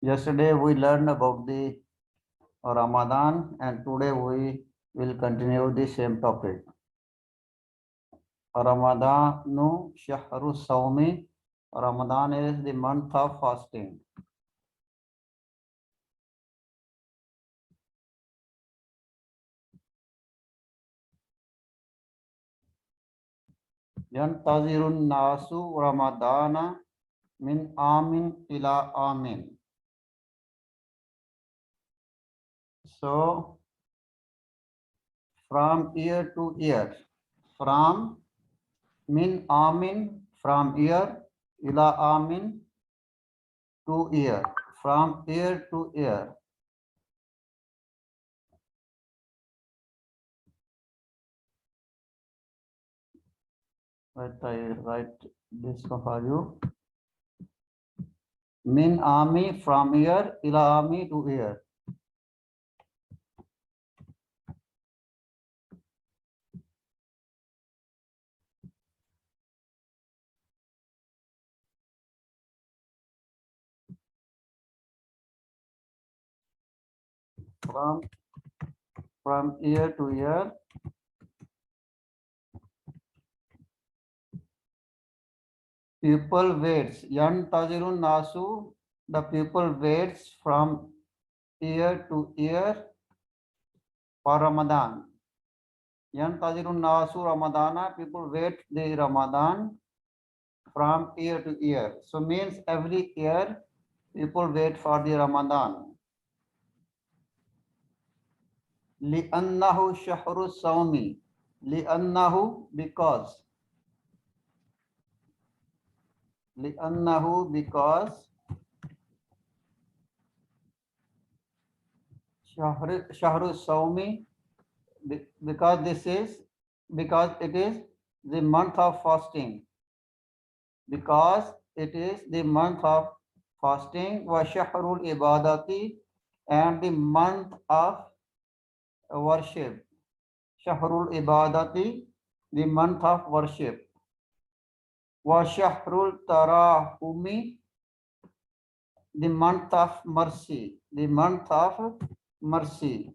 Yesterday we learned about the Ramadan and today we will continue the same topic. Ramadanu Shahru Sawmi. Ramadan is the month of fasting. Yantazirun Nasu Ramadana min amin ila amin. So from year to year, from min amin, from year, ila amin, to year, from year to year. Let I write this for you. Min ami, from year, ila ami, to year. From year to year. People waits. Yantazirun nasu. The people waits from year to year for Ramadan. Yantazirun nasu Ramadana. People wait the Ramadan from year to year. So means every year people wait for the Ramadan. لأنه شهر الصوم. لأنه because. لأنه because. شهر الصوم because it is the month of fasting. Because it is the month of fasting. وشهر العبادة and the month of worship. Shahrul Ibadati, the month of worship. Wa Shahrul Tarahumi, the month of mercy. The month of mercy.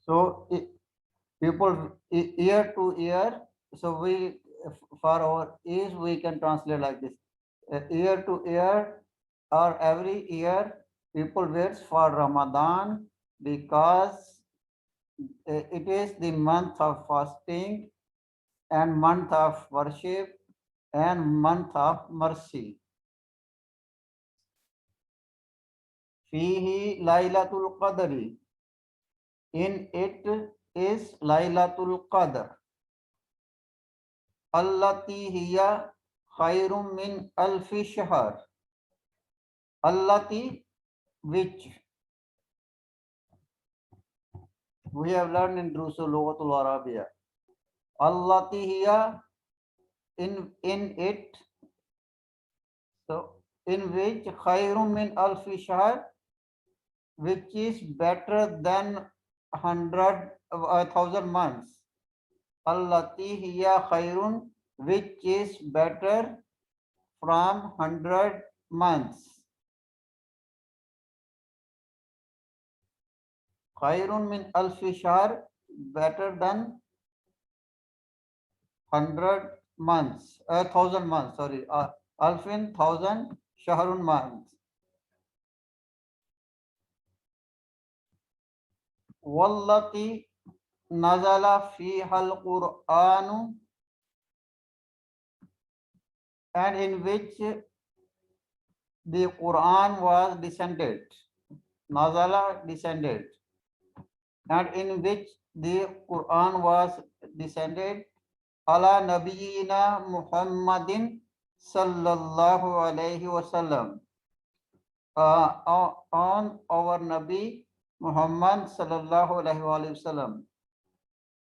So people year to year. So we for our age we can translate like this. Year to year or every year people wait for Ramadan because it is the month of fasting and month of worship and month of mercy. Fihi Lailatul Qadri. In it is Lailatul Qadr. Allati hiya khairum min alfi shahr. Allati, which we have learned in Drusul Lughatul Arabiya. Allati hiya, in it, so in which khairum min alfi shahr, which is better than 1,000 months. Allati hiya khairun, which is better from 100 months. Khairun min alfi shahr, better than 100 months, 1,000 months, sorry, alfin 1,000, shahrun months. Wallati nazala fiha al-Qur'anu, and in which the Quran was descended. Nazala, descended. And in which the Quran was descended. Ala Nabiyina Muhammadin sallallahu alayhi wasallam. On our Nabi Muhammad sallallahu alayhi wasallam,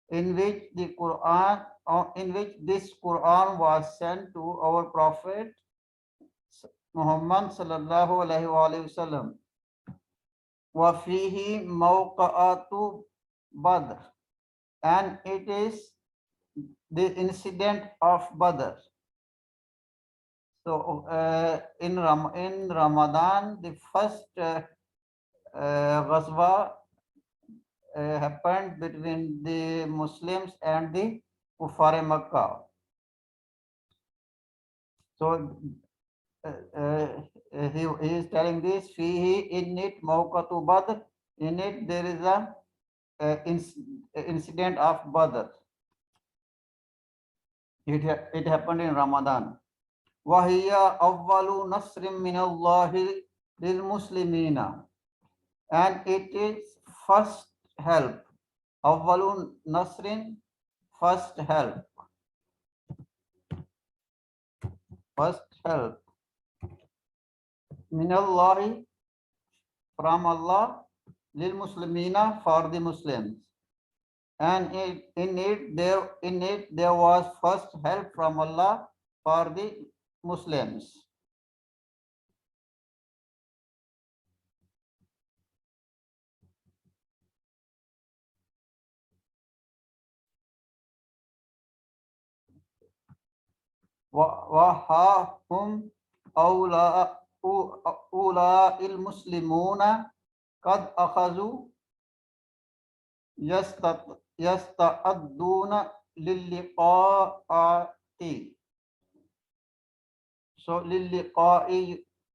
in which the Quran, in which this Quran was sent to our Prophet Muhammad sallallahu alayhi wasallam. Wa fihi mawqa'atu Badr, and it is the incident of Badr. So in Ramadan, the first ghazwa happened between the Muslims and the Kuffar Makkah. So he is telling this, fihi in it mawqatu Badr, in it there is a incident of Badr. It happened in Ramadan. وَهِيَ أَوَّلُ نَصْرٍ مِّنَ اللَّهِ لِلْمُسْلِمِينَ, and it is first help. أَوَّلُ نَصْرٍ, first help. First help. مِّنَ اللَّهِ, from Allah, لِلْمُسْلِمِينَ, for the Muslims. And in it there was first help from Allah for the Muslims. وَهَا هُمْ أُولَاءِ الْمُسْلِمُونَ قَدْ أَخَذُوا يَسْتَعَدُّونَ لِلِّقَاءِ. So لِلِّقَاءِ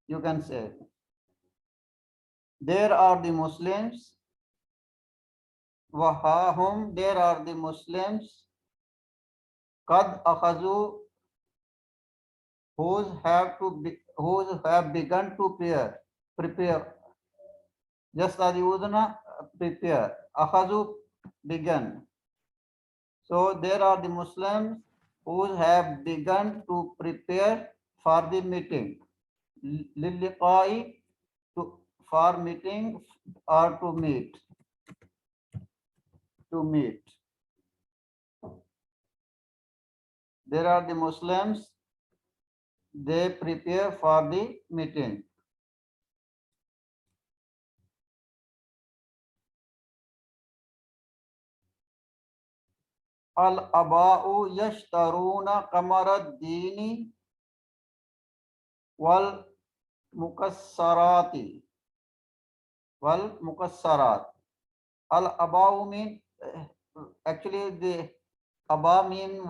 you can say. There are the Muslims. وَهَا هُمْ, there are the Muslims. قَدْ أَخَذُوا, whose have begun to prepare. Just as Udana, prepare. Akhazu, begun. So there are the Muslims who have begun to prepare for the meeting. Liliqai, for meeting or to meet. To meet. There are the Muslims, they prepare for the meeting. Al-aba'u yashtaruna qamarad-dini wal mukassarati. Wal mukassarat. Al-aba'u mean, actually the aba mean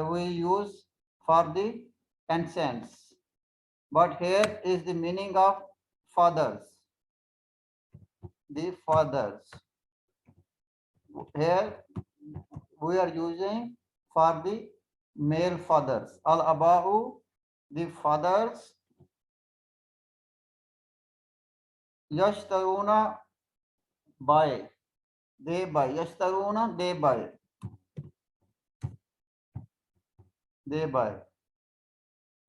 we use for the ancients. But here is the meaning of fathers. The fathers. Here we are using for the male fathers. Al-aba'u, the fathers. Yashtaruna, buy. They buy. Yashtaruna, they buy. They buy.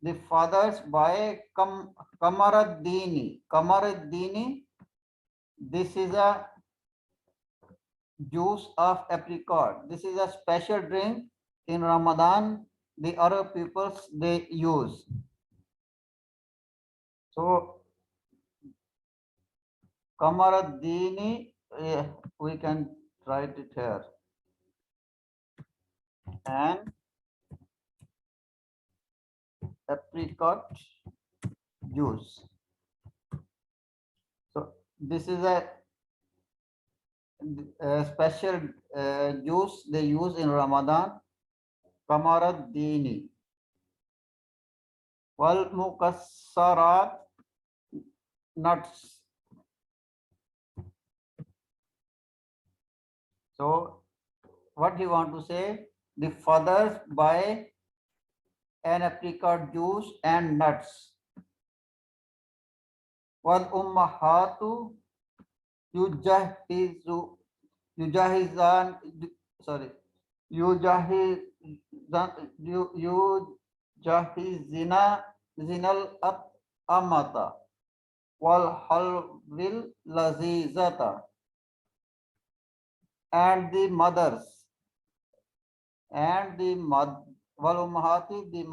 The fathers buy Kamaraddini. Kamaraddini, this is a juice of apricot. This is a special drink in Ramadan. The Arab peoples, they use. So Kamaraddini, we can write it here. And apricot juice. So this is a special juice they use in Ramadan. Kamaraddini. Wal mukassarat, nuts. So what you want to say? The fathers buy an apricot juice and nuts. Wal ummahatu yujahizan, sorry, yujahizina zinal amata wal halwil lazizata, and the mothers, and the wal ummahati, the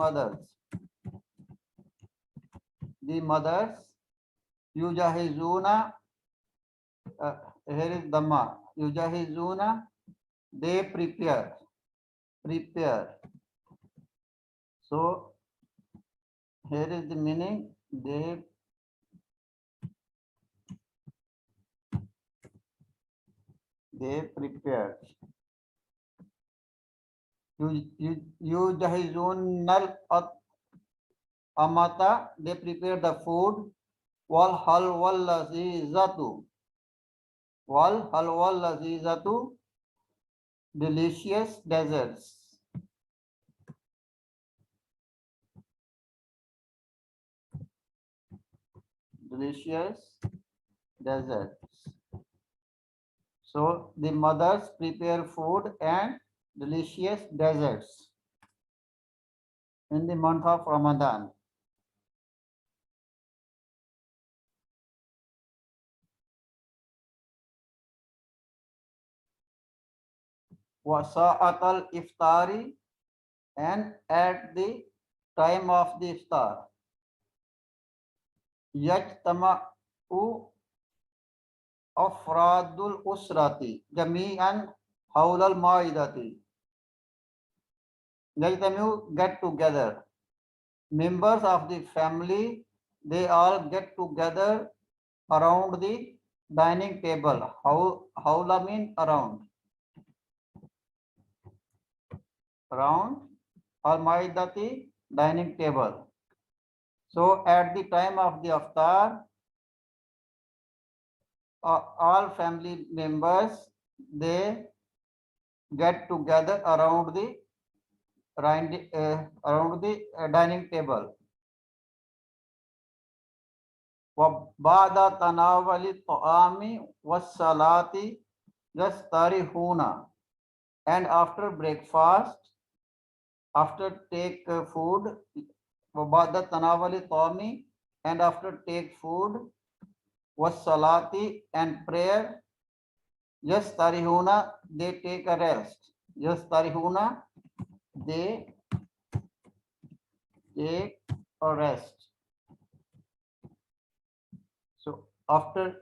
mothers, yujahizuna, here is Dhamma, yujahizuna, they prepare. So here is the meaning. They prepared. Yujahizunal amata, they prepare the food. Wal halwal lazizatu. Wal halwal lazizatu, delicious desserts. Delicious desserts. So the mothers prepare food and delicious desserts in the month of Ramadan. Wasa'at al-iftari, and at the time of the iftar. Yajtama'u afradul usrati jami'an hawlal ma'idati. Yajtama'u, get together. Members of the family, they all get together around the dining table. Hawla mean around. Around al-ma'idati, dining table. So at the time of the iftar, all family members, they get together around the dining table. وَبَعْدَ تَنَاوَلِ الطَّعَامِ وَالصَّلَاةِ يَسْتَرِحُونَ, and after breakfast, after take food, وَبَعْدَ تَنَاوَلِ الطَّعَامِ, and after take food, وَالصَّلَاةِ, and prayer, yastarihuna, they take a rest. Yastarihuna, they take a rest. So after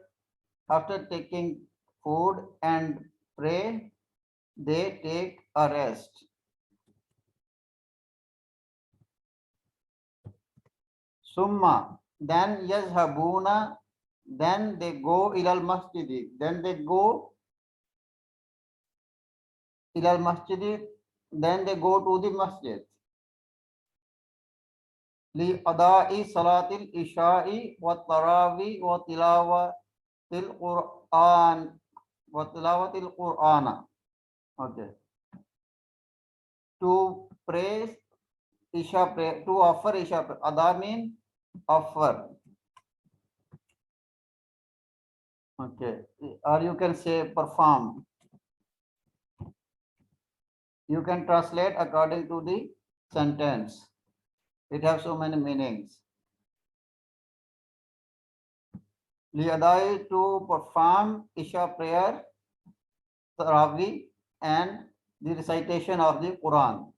taking food and pray, they take a rest. Summa, then yazhabuna, then they go ilal masjidi, then they go ilal masjidi, then they go to the masjid. Li adai salatil isha'i wa tarawi wa tilawatil Qur'an wa tilawatil Qur'ana. Okay. To praise Isha prayer, to offer Isha prayer. Ada mean offer. Okay. Or you can say perform. You can translate according to the sentence. It has so many meanings. Liadai, to perform Isha prayer, Tarawih, and the recitation of the Quran.